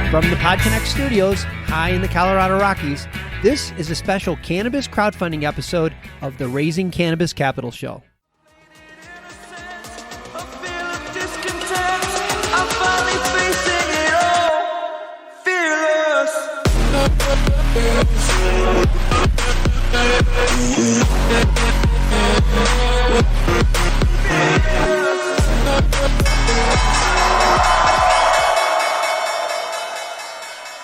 From the PodConnect studios, high in the Colorado Rockies, this is a special cannabis crowdfunding episode of the Raising Cannabis Capital Show.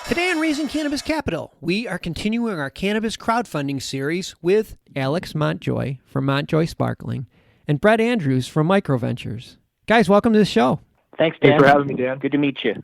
Today on Raising Cannabis Capital, we are continuing our cannabis crowdfunding series with Alex Mountjoy from Mountjoy Sparkling and Brett Andrews from Microventures. Guys, welcome to the show. Thanks, Dan. Thanks for having me, Dan. Good to meet you.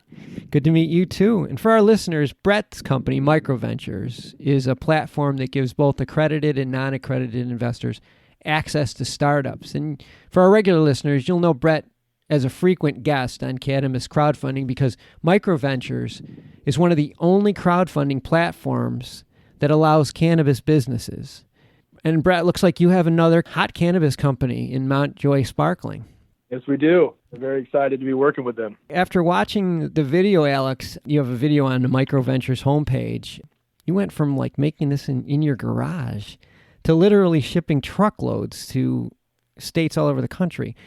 Good to meet you, too. And for our listeners, Brett's company, Microventures, is a platform that gives both accredited and non-accredited investors access to startups. And for our regular listeners, you'll know Brett as a frequent guest on Cannabis Crowdfunding because Microventures is one of the only crowdfunding platforms that allows cannabis businesses. And Brett, looks like you have another hot cannabis company in Mountjoy Sparkling. Yes, we do. We're very excited to be working with them. After watching the video, Alex, you have a video on the Microventures homepage. You went from like making this in your garage to literally shipping truckloads to states all over the country.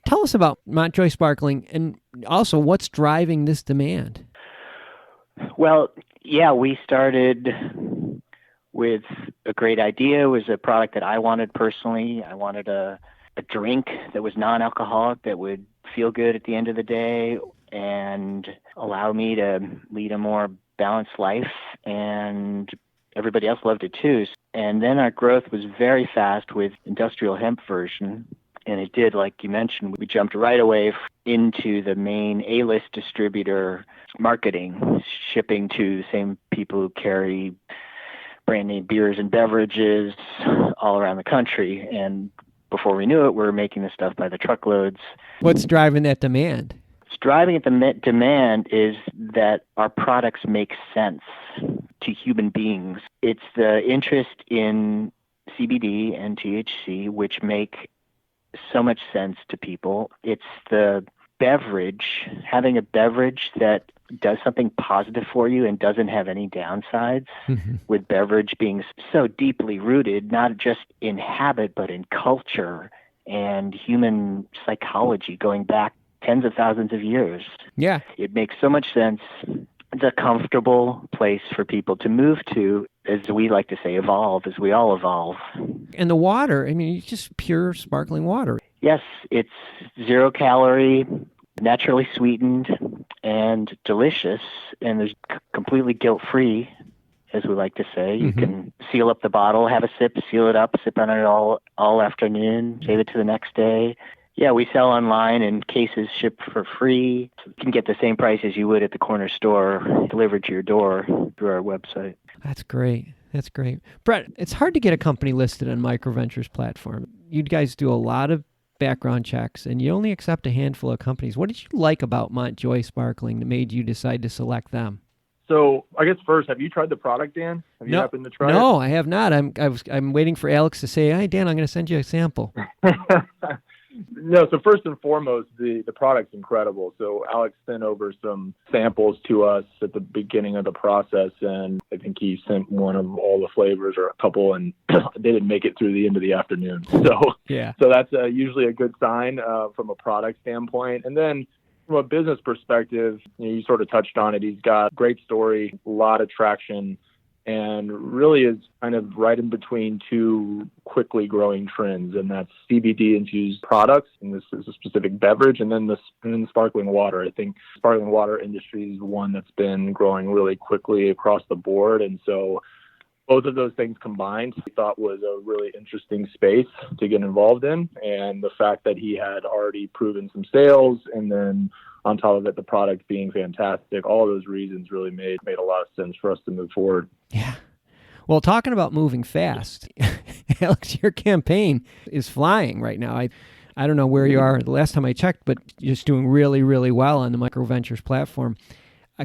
Tell us about Mountjoy Sparkling and also what's driving this demand. Well, yeah, we started with a great idea. It was a product that I wanted personally. I wanted a drink that was non-alcoholic that would feel good at the end of the day and allow me to lead a more balanced life. And everybody else loved it too. And then our growth was very fast with industrial hemp version. And it did, like you mentioned, we jumped right away into the main A-list distributor marketing, shipping to the same people who carry brand name beers and beverages all around the country. And before we knew it, we were making this stuff by the truckloads. What's driving that demand? What's driving the demand is that our products make sense to human beings. It's the interest in CBD and THC, which make so much sense to people. It's the beverage, having a beverage that does something positive for you and doesn't have any downsides, with beverage being so deeply rooted, not just in habit, but in culture and human psychology going back tens of thousands of years. Yeah. It makes so much sense. It's a comfortable place for people to move to, as we like to say, evolve, as we all evolve. And the water, I mean, it's just pure sparkling water. Yes, it's 0 calorie, naturally sweetened, and delicious, and there's completely guilt-free, as we like to say. You can seal up the bottle, have a sip, seal it up, sip on it all afternoon, save it to the next day. Yeah, we sell online and cases shipped for free. So you can get the same price as you would at the corner store delivered to your door through our website. That's great. That's great. Brett, it's hard to get a company listed on Microventures platform. You guys do a lot of background checks, and you only accept a handful of companies. What did you like about Mountjoy Sparkling that made you decide to select them? So I guess first, have you tried the product, Dan? Have you happened to try it? No, I have not. I'm waiting for Alex to say, "Hey, Dan, I'm going to send you a sample." No, so first and foremost, the product's incredible. So Alex sent over some samples to us at the beginning of the process, and I think he sent one of all the flavors or a couple, and they didn't make it through the end of the afternoon. So yeah, so that's usually a good sign from a product standpoint. And then from a business perspective, you sort of touched on it. He's got a great story, a lot of traction, and really is kind of right in between two quickly growing trends, and that's CBD-infused products, and this is a specific beverage, and then the sparkling water. I think sparkling water industry is one that's been growing really quickly across the board, and so both of those things combined, we thought was a really interesting space to get involved in, and the fact that he had already proven some sales, and then on top of it, the product being fantastic, all of those reasons really made a lot of sense for us to move forward. Yeah. Well, talking about moving fast, Alex, your campaign is flying right now. I don't know where you are the last time I checked, but you're just doing really, really well on the Microventures platform.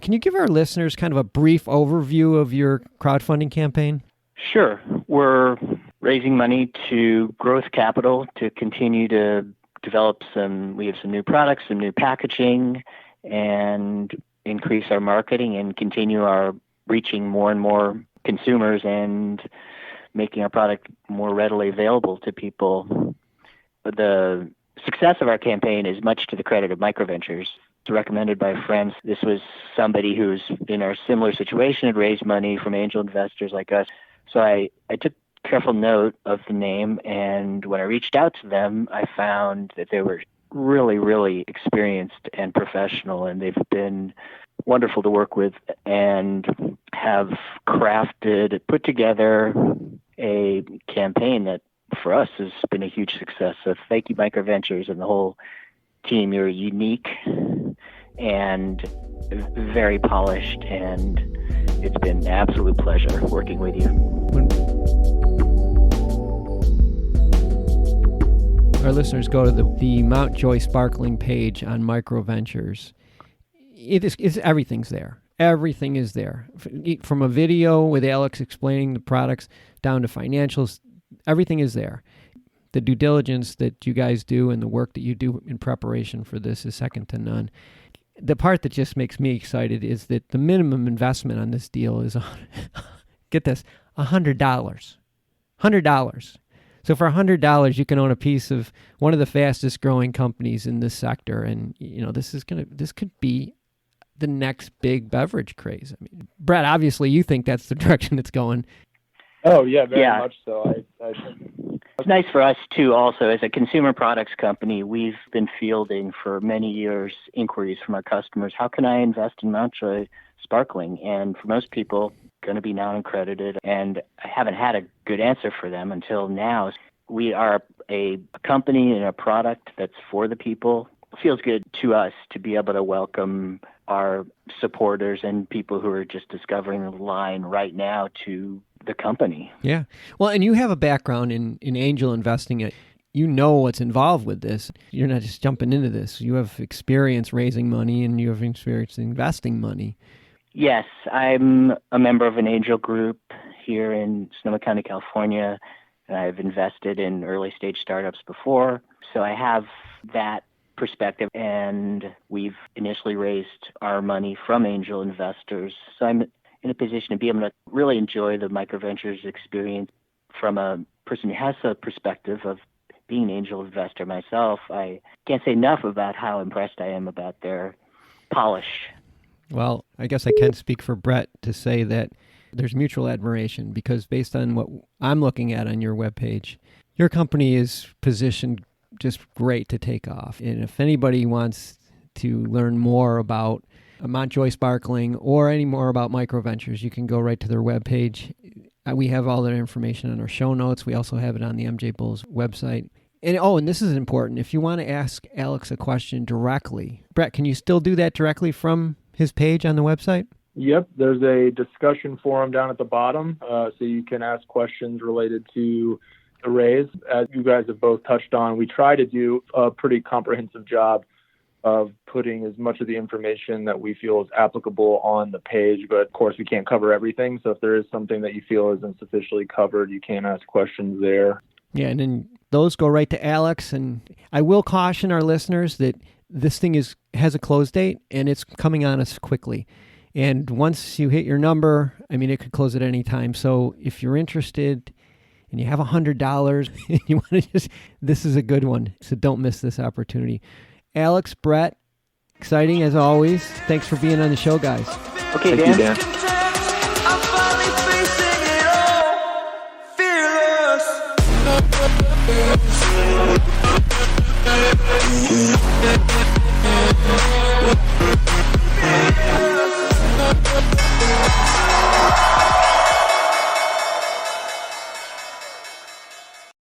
Can you give our listeners kind of a brief overview of your crowdfunding campaign? Sure. We're raising money to growth capital to continue to develop we have some new products, some new packaging, and increase our marketing and continue our reaching more and more consumers and making our product more readily available to people. The success of our campaign is much to the credit of MicroVentures. It's recommended by friends. This was somebody who's in our similar situation, had raised money from angel investors like us. So I took careful note of the name, and when I reached out to them, I found that they were really, really experienced and professional, and they've been wonderful to work with and have put together a campaign that for us has been a huge success. So thank you, MicroVentures and the whole team. You're unique and very polished, and it's been an absolute pleasure working with you. Our listeners go to the Mountjoy Sparkling page on MicroVentures. Everything's there. Everything is there. From a video with Alex explaining the products down to financials, everything is there. The due diligence that you guys do and the work that you do in preparation for this is second to none. The part that just makes me excited is that the minimum investment on this deal is, get this, $100. $100. So for $100, you can own a piece of one of the fastest growing companies in this sector. And, this could be the next big beverage craze. I mean, Brett, obviously you think that's the direction it's going. Oh, yeah, very much so. It's nice for us, too, also. As a consumer products company, we've been fielding for many years inquiries from our customers. How can I invest in Mountjoy Sparkling? And for most people, going to be non-accredited, and I haven't had a good answer for them until now. We are a company and a product that's for the people. It feels good to us to be able to welcome our supporters and people who are just discovering the line right now to the company. Yeah. Well, and you have a background in angel investing. You know what's involved with this. You're not just jumping into this. You have experience raising money and you have experience investing money. Yes, I'm a member of an angel group here in Sonoma County, California, and I've invested in early stage startups before. So I have that perspective, and we've initially raised our money from angel investors. So I'm in a position to be able to really enjoy the MicroVentures experience from a person who has a perspective of being an angel investor myself. I can't say enough about how impressed I am about their polish. Well, I guess I can speak for Brett to say that there's mutual admiration, because based on what I'm looking at on your webpage, your company is positioned just great to take off. And if anybody wants to learn more about Mountjoy Sparkling or any more about MicroVentures, you can go right to their webpage. We have all their information in our show notes. We also have it on the MJBulls website. And this is important. If you want to ask Alex a question directly, Brett, can you still do that directly from his page on the website? Yep, there's a discussion forum down at the bottom, so you can ask questions related to the raise. As you guys have both touched on, we try to do a pretty comprehensive job of putting as much of the information that we feel is applicable on the page, but of course we can't cover everything. So if there is something that you feel isn't sufficiently covered, you can ask questions there. Yeah, and then those go right to Alex. And I will caution our listeners that this thing has a close date, and it's coming on us quickly. And once you hit your number, it could close at any time. So if you're interested and you have $100, you want to this is a good one. So don't miss this opportunity. Alex, Brett, exciting as always. Thanks for being on the show, guys. Okay, Thank you, Dan. Fearless.